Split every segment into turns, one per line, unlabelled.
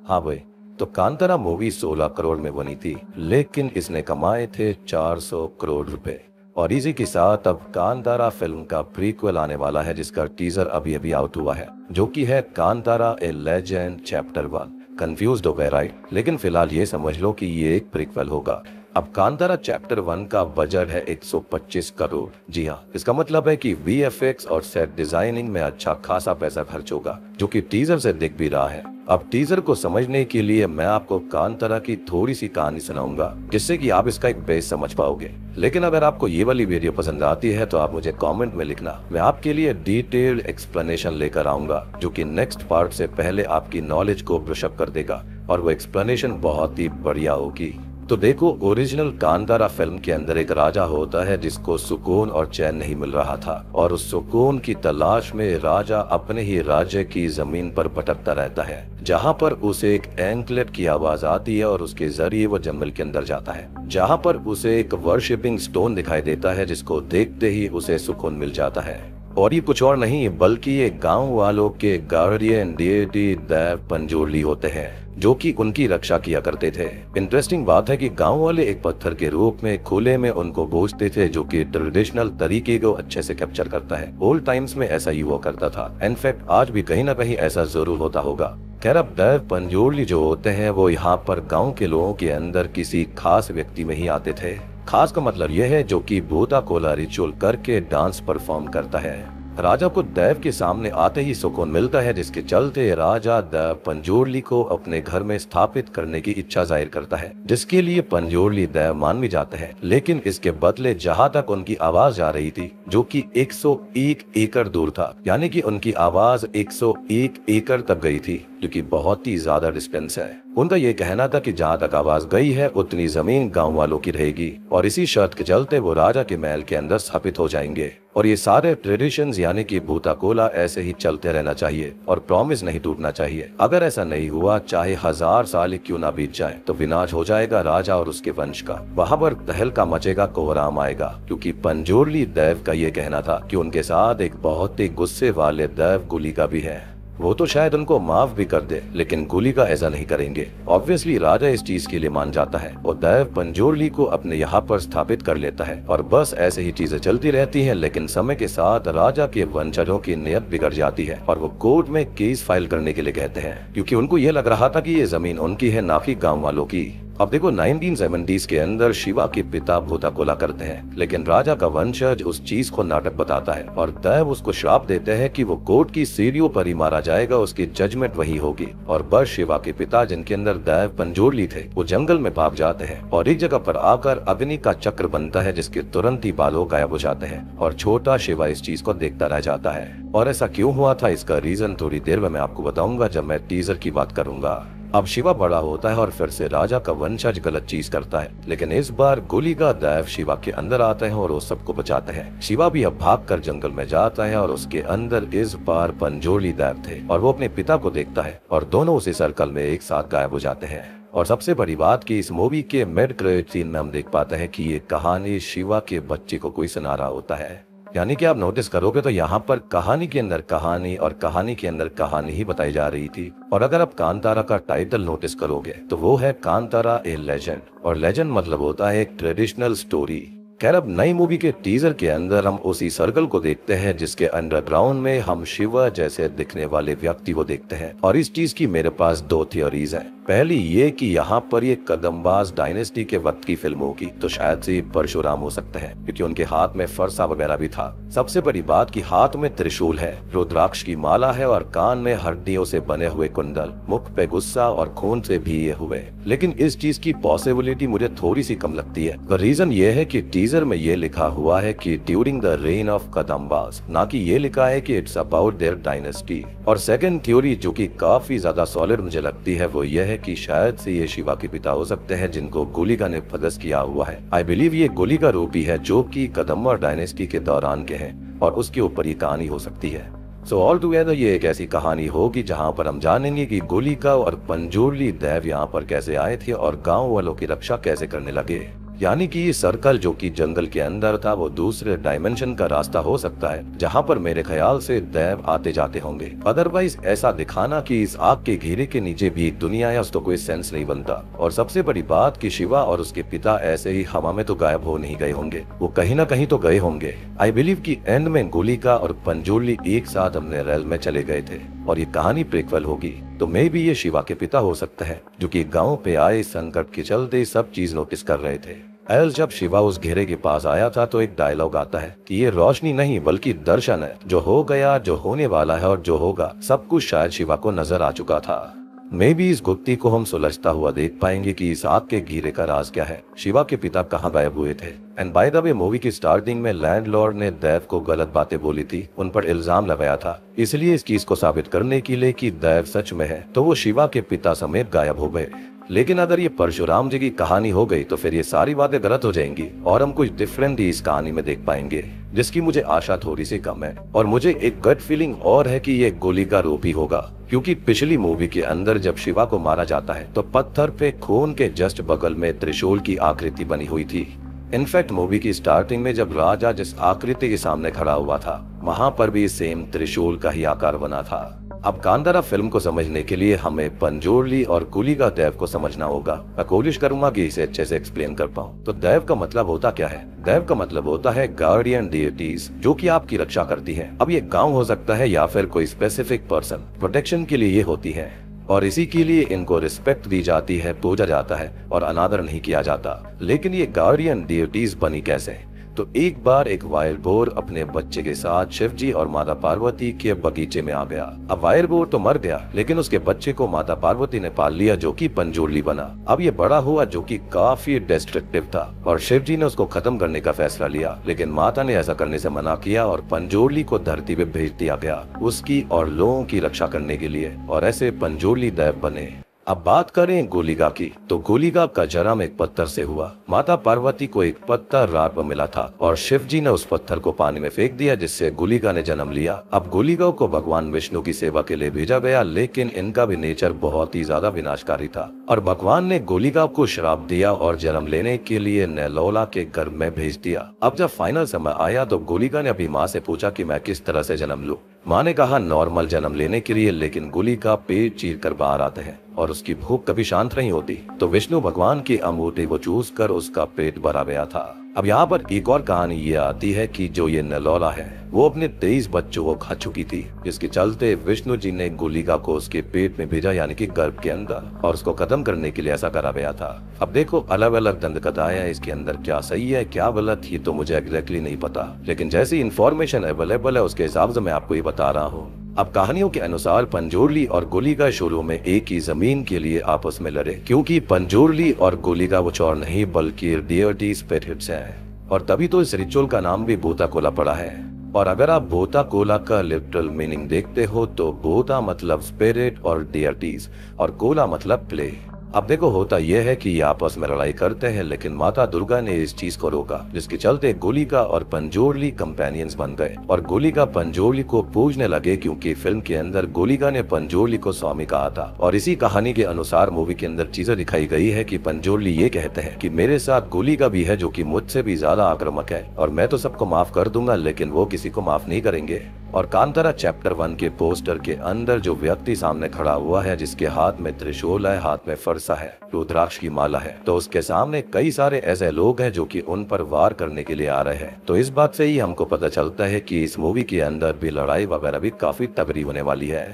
हाँ भाई, तो कांतारा मूवी 16 करोड़ में बनी थी, लेकिन इसने कमाए थे 400 करोड़ रुपए। और इसी के साथ अब कांतारा फिल्म का प्रीक्वल आने वाला है, जिसका टीजर अभी अभी आउट हुआ है, जो कि है कांतारा ए लेजेंड चैप्टर 1। कंफ्यूज्ड हो गए राइट? लेकिन फिलहाल ये समझ लो कि ये एक प्रीक्वल होगा। अब कांतारा चैप्टर 1 का बजट है 125 करोड़। जी हाँ, इसका मतलब है कि वीएफएक्स और सेट डिजाइनिंग में अच्छा खासा पैसा खर्च होगा, जो कि टीजर से दिख भी रहा है। अब टीजर को समझने के लिए मैं आपको कांतारा की थोड़ी सी कहानी सुनाऊंगा, जिससे कि आप इसका एक बेस समझ पाओगे। लेकिन अगर आपको ये वाली वीडियो पसंद आती है तो आप मुझे कमेंट में लिखना, मैं आपके लिए डिटेल्ड एक्सप्लेनेशन लेकर आऊंगा, जो कि नेक्स्ट पार्ट से पहले आपकी नॉलेज को ब्रश अप कर देगा, और वो एक्सप्लेनेशन बहुत ही बढ़िया होगी। तो देखो, ओरिजिनल कांतारा फिल्म के अंदर एक राजा होता है जिसको सुकून और चैन नहीं मिल रहा था, और उस सुकून की तलाश में राजा अपने ही राज्य की जमीन पर भटकता रहता है, जहाँ पर उसे एक एंकलेट की आवाज आती है और उसके जरिए वो जंगल के अंदर जाता है, जहाँ पर उसे एक वर्शिपिंग स्टोन दिखाई देता है, जिसको देखते ही उसे सुकून मिल जाता है। और ये कुछ और नहीं बल्कि ये गांव वालों के गार्डियन डीटी दैव पंजोली होते हैं, जो कि उनकी रक्षा किया करते थे। इंटरेस्टिंग बात है कि गांव वाले एक पत्थर के रूप में खुले में उनको पूजते थे, जो कि ट्रेडिशनल तरीके को अच्छे से कैप्चर करता है। ओल्ड टाइम्स में ऐसा ही हुआ करता था। इनफैक्ट आज भी कहीं ना कहीं ऐसा जरूर होता होगा। खैर, अब दैव पंजोली जो होते हैं वो यहाँ पर गाँव के लोगों के अंदर किसी खास व्यक्ति में ही आते थे। खास का मतलब यह है जो कि भूता कोला रिचुअल करके डांस परफॉर्म करता है। राजा को दैव के सामने आते ही सुकून मिलता है, जिसके चलते राजा दैव पंजोली को अपने घर में स्थापित करने की इच्छा जाहिर करता है, जिसके लिए पंजोली दैव मान भी जाते हैं। लेकिन इसके बदले जहाँ तक उनकी आवाज जा रही थी, जो कि 101 एकड़ दूर था, यानी कि उनकी आवाज 101 एकड़ तक गई थी, जो कि बहुत ही ज्यादा डिस्टेंस है। उनका ये कहना था कि जहाँ तक आवाज गई है उतनी जमीन गांव वालों की रहेगी, और इसी शर्त के चलते वो राजा के महल के अंदर स्थापित हो जाएंगे। और ये सारे ट्रेडिशंस यानी कि भूता कोला ऐसे ही चलते रहना चाहिए और प्रॉमिस नहीं टूटना चाहिए। अगर ऐसा नहीं हुआ, चाहे 1000 साल क्यों ना बीत जाए, तो विनाश हो जाएगा राजा और उसके वंश का। वहाँ पर तहलका मचेगा, कोहराम आएगा, क्योंकि पंजोली दैव का ये कहना था कि उनके साथ एक बहुत ही गुस्से वाले दैव गुलिका भी है। वो तो शायद उनको माफ भी कर दे, लेकिन गुलिका ऐसा नहीं करेंगे। ऑब्वियसली राजा इस चीज के लिए मान जाता है और दैव पंजोली को अपने यहाँ पर स्थापित कर लेता है, और बस ऐसे ही चीजें चलती रहती हैं। लेकिन समय के साथ राजा के वंशजों की नियत बिगड़ जाती है और वो कोर्ट में केस फाइल करने के लिए कहते हैं, क्योंकि उनको ये लग रहा था कि ये जमीन उनकी है, ना कि गाँव वालों की। अब देखो, 1970s के अंदर शिवा के पिता भूता कोला करते हैं, लेकिन राजा का वंशज उस चीज को नाटक बताता है और दैव उसको श्राप देते हैं कि वो कोर्ट की सीढ़ियों पर ही मारा जाएगा, उसकी जजमेंट वही होगी। और बस शिवा के पिता, जिनके अंदर दैव पंजोली थे, वो जंगल में भाग जाते हैं और एक जगह पर आकर अग्नि का चक्र बनता है, जिसके तुरंत ही बालों गायब हो जाते हैं और छोटा शिवा इस चीज को देखता रह जाता है। और ऐसा क्यों हुआ था, इसका रीजन थोड़ी देर में मैं आपको बताऊंगा जब मैं टीजर की बात करूंगा। अब शिवा बड़ा होता है और फिर से राजा का वंशज गलत चीज करता है, लेकिन इस बार गुलिका दैव शिवा के अंदर आते हैं और वो सबको बचाते हैं। शिवा भी अब भागकर जंगल में जाता है और उसके अंदर इस बार पंजोली दैव थे, और वो अपने पिता को देखता है और दोनों उसी सर्कल में एक साथ गायब हो जाते हैं। और सबसे बड़ी बात कि इस मूवी के मिड क्रेडिट सीन में हम देख पाते हैं कि ये कहानी शिवा के बच्चे को कोई सुना रहा होता है। यानी कि आप नोटिस करोगे तो यहाँ पर कहानी के अंदर कहानी और कहानी के अंदर कहानी ही बताई जा रही थी। और अगर आप कांतारा का टाइटल नोटिस करोगे तो वो है कांतारा ए लेजेंड, और लेजेंड मतलब होता है एक ट्रेडिशनल स्टोरी। खैर, अब नई मूवी के टीजर के अंदर हम उसी सर्कल को देखते हैं, जिसके अंडरग्राउंड में हम शिवा जैसे दिखने वाले व्यक्ति को देखते हैं। और इस चीज की मेरे पास 2 थियोरीज हैं। पहली ये कि यहाँ पर ये कदम्बाज डायनेस्टी के वक्त की फिल्म होगी, तो शायद से परशुराम हो सकते हैं, क्योंकि उनके हाथ में फरसा वगैरह भी था। सबसे बड़ी बात कि हाथ में त्रिशूल है, रुद्राक्ष की माला है और कान में हड्डियों से बने हुए कुंडल, मुख पे गुस्सा और खून से भीगे हुए। लेकिन इस चीज की पॉसिबिलिटी मुझे थोड़ी सी कम लगती है। रीजन ये है कि टीजर में ये लिखा हुआ है कि ड्यूरिंग द रेन ऑफ कदम्बाज, ना कि ये लिखा है कि इट्स अबाउट देयर डायनेस्टी। और सेकंड थ्योरी जो कि काफी ज्यादा सॉलिड मुझे लगती है, वो ये है कि शायद से ये शिवा के पिता हो सकते हैं, जिनको गुलिका ने पदस्थ किया हुआ है। आई बिलीव ये गुलिका रूपी है, जो कि कदम्बा डायनेस्टी के दौरान के हैं, और उसके ऊपर ये कहानी हो सकती है। सो ऑल टुगेदर ये एक ऐसी कहानी होगी जहाँ पर हम जानेंगे कि गुलिका और पंजोली दैव यहाँ पर कैसे आए थे और गाँव वालों की रक्षा कैसे करने लगे। यानी कि ये सर्कल जो कि जंगल के अंदर था वो दूसरे डायमेंशन का रास्ता हो सकता है जहाँ पर मेरे ख्याल से दैव आते जाते होंगे। अदरवाइज ऐसा दिखाना कि इस आग के घेरे के नीचे भी एक दुनिया है उसको कोई सेंस नहीं बनता। और सबसे बड़ी बात कि शिवा और उसके पिता ऐसे ही हवा में तो गायब हो नहीं गए होंगे, वो कहीं ना कहीं तो गए होंगे। आई बिलीव कि एंड में गोलिका और पंजोली एक साथ अपने रेल में चले गए थे और ये कहानी प्रीक्वल होगी। तो मे भी ये शिवा के पिता हो सकता है जो कि गांव पे आए संकट के चलते सब चीज नोटिस कर रहे थे। एल जब शिवा उस घेरे के पास आया था तो एक डायलॉग आता है कि ये रोशनी नहीं बल्कि दर्शन है, जो हो गया, जो होने वाला है और जो होगा, सब कुछ शायद शिवा को नजर आ चुका था। मे भी इस गुत्थी को हम सुलझता हुआ देख पाएंगे कि इस आग के घेरे का राज क्या है, शिवा के पिता कहाँ गायब हुए थे। And by the way movie की स्टार्टिंग में लैंडलॉर्ड ने दैव को गलत बातें बोली थी, उन पर इल्जाम लगाया था, इसलिए इस चीज को साबित करने के लिए कि दैव सच में है तो वो शिवा के पिता समेत गायब हो गए। लेकिन अगर ये परशुराम जी की कहानी हो गई तो फिर ये सारी बातें गलत हो जाएंगी और हम कुछ डिफरेंट ही इस कहानी में देख पाएंगे, जिसकी मुझे आशा थोड़ी सी कम है। और मुझे एक गट फीलिंग और है कि ये गोली का रूप ही होगा, क्योंकि पिछली मूवी के अंदर जब शिवा को मारा जाता है तो पत्थर पे खून के जस्ट बगल में त्रिशूल की आकृति बनी हुई थी। इनफैक्ट मूवी की स्टार्टिंग में जब राजा जिस आकृति के सामने खड़ा हुआ था वहां पर भी सेम त्रिशूल का ही आकार बना था। अब कांतारा फिल्म को समझने के लिए हमें पंजोली और गोलिका दैव को समझना होगा। मैं कोशिश करूंगा कि इसे अच्छे से एक्सप्लेन कर पाऊं। तो दैव का मतलब होता क्या है? दैव का मतलब होता है गार्डियन डिएटीज, जो कि आपकी रक्षा करती है। अब ये गांव हो सकता है या फिर कोई स्पेसिफिक पर्सन, प्रोटेक्शन के लिए ये होती है और इसी के लिए इनको रिस्पेक्ट दी जाती है, पूजा जाता है और अनादर नहीं किया जाता। लेकिन ये गार्डियन डिएटीज बनी कैसे? तो एक बार एक वायर बोर अपने बच्चे के साथ शिव जी और माता पार्वती के बगीचे में आ गया। अब वायर बोर तो मर गया लेकिन उसके बच्चे को माता पार्वती ने पाल लिया, जो कि पंजोली बना। अब ये बड़ा हुआ जो कि काफी डिस्ट्रक्टिव था और शिव जी ने उसको खत्म करने का फैसला लिया, लेकिन माता ने ऐसा करने से मना किया और पंजोली को धरती पे भेज दिया गया उसकी और लोगों की रक्षा करने के लिए, और ऐसे पंजोली दैव बने। अब बात करें गोलिका की, तो गोलिका का जन्म एक पत्थर से हुआ। माता पार्वती को एक पत्थर रात में मिला था और शिव जी ने उस पत्थर को पानी में फेंक दिया, जिससे गोलिका ने जन्म लिया। अब गोलिका को भगवान विष्णु की सेवा के लिए भेजा गया, लेकिन इनका भी नेचर बहुत ही ज्यादा विनाशकारी था और भगवान ने गोलिका को श्राप दिया और जन्म लेने के लिए नेलोला के घर में भेज दिया। अब जब फाइनल समय आया तो गोलिका ने अपनी माँ से पूछा कि मैं किस तरह से जन्म लूं। माँ ने कहा नॉर्मल जन्म लेने के लिए, लेकिन गोलिका पेट चीर कर बाहर आते हैं और उसकी भूख कभी शांत नहीं होती। तो विष्णु भगवान की अंगूठी वो चूस कर उसका पेट भरा गया था। अब यहाँ पर एक और कहानी ये आती है कि जो ये नलोला है वो अपने 23 बच्चों को खा चुकी थी, जिसके चलते विष्णु जी ने गोलिका को उसके पेट में भेजा, यानी कि गर्भ के अंदर, और उसको खत्म करने के लिए ऐसा करा गया था। अब देखो अलग अलग दंड कथाएं हैं, इसके अंदर क्या सही है क्या गलत ये तो मुझे एग्जैक्टली नहीं पता, लेकिन जैसी इन्फॉर्मेशन अवेलेबल है उसके हिसाब से मैं आपको ये बता रहा हूँ। अब कहानियों के अनुसार पंजोरली और गोलिका शुरू में एक ही जमीन के लिए आपस में लड़े, क्योंकि पंजोरली और गोलिका वो और नहीं बल्कि डियर्टी स्पिरिट्स हैं, और तभी तो इस रिचुअल का नाम भी भूता कोला पड़ा है। और अगर आप भूता कोला का लिटरल मीनिंग देखते हो तो भूता मतलब स्पिरिट और डियर्टीज और कोला मतलब प्ले। अब देखो होता यह है कि ये आपस में लड़ाई करते हैं, लेकिन माता दुर्गा ने इस चीज को रोका, जिसके चलते गोलिका और पंजोरली कंपेनियंस बन गए और गोलिका पंजोरली को पूजने लगे, क्योंकि फिल्म के अंदर गोलिका ने पंजोरली को स्वामी कहा था। और इसी कहानी के अनुसार मूवी के अंदर चीजें दिखाई गई है कि पंजोरली ये कहते हैं कि मेरे साथ गोलिका भी है जो कि मुझसे भी ज्यादा आक्रामक है और मैं तो सबको माफ कर दूंगा, लेकिन वो किसी को माफ नहीं करेंगे। और कांतारा चैप्टर 1 के पोस्टर के अंदर जो व्यक्ति सामने खड़ा हुआ है, जिसके हाथ में त्रिशूल है, हाथ में फरसा है, रुद्राक्ष की माला है, तो उसके सामने कई सारे ऐसे लोग हैं जो कि उन पर वार करने के लिए आ रहे हैं। तो इस बात से ही हमको पता चलता है कि इस मूवी के अंदर भी लड़ाई वगैरह भी काफी तगड़ी होने वाली है।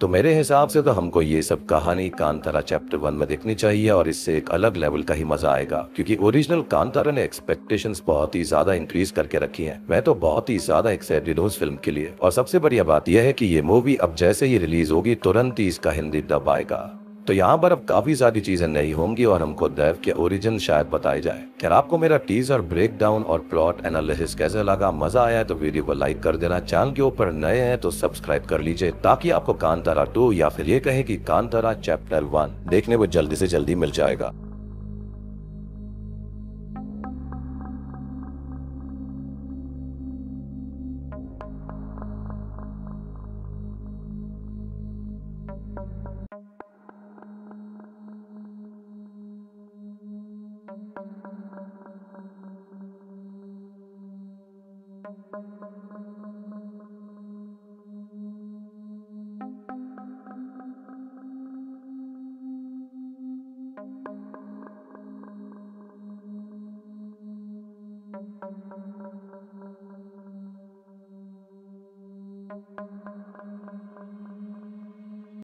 तो मेरे हिसाब से तो हमको ये सब कहानी कांतारा चैप्टर 1 में देखनी चाहिए और इससे एक अलग लेवल का ही मजा आएगा, क्योंकि ओरिजिनल कांतारा ने एक्सपेक्टेशंस बहुत ही ज्यादा इंक्रीज करके रखी हैं। मैं तो बहुत ही ज्यादा एक्साइटेड हूँ इस फिल्म के लिए, और सबसे बढ़िया बात यह है कि ये मूवी अब जैसे ही रिलीज होगी तुरंत ही इसका हिंदी डब आएगा। तो यहाँ पर अब काफी सारी चीजें नई होंगी और हमको दैव के ओरिजिन शायद बताए जाए। क्या आपको मेरा टीजर ब्रेक डाउन और प्लॉट एनालिसिस कैसे लगा? मजा आया तो वीडियो को लाइक कर देना, चैनल के ऊपर नए हैं तो सब्सक्राइब कर लीजिए, ताकि आपको कांतारा 2 या फिर ये कहे कि कांतारा चैप्टर 1 देखने को जल्दी से जल्दी मिल जाएगा।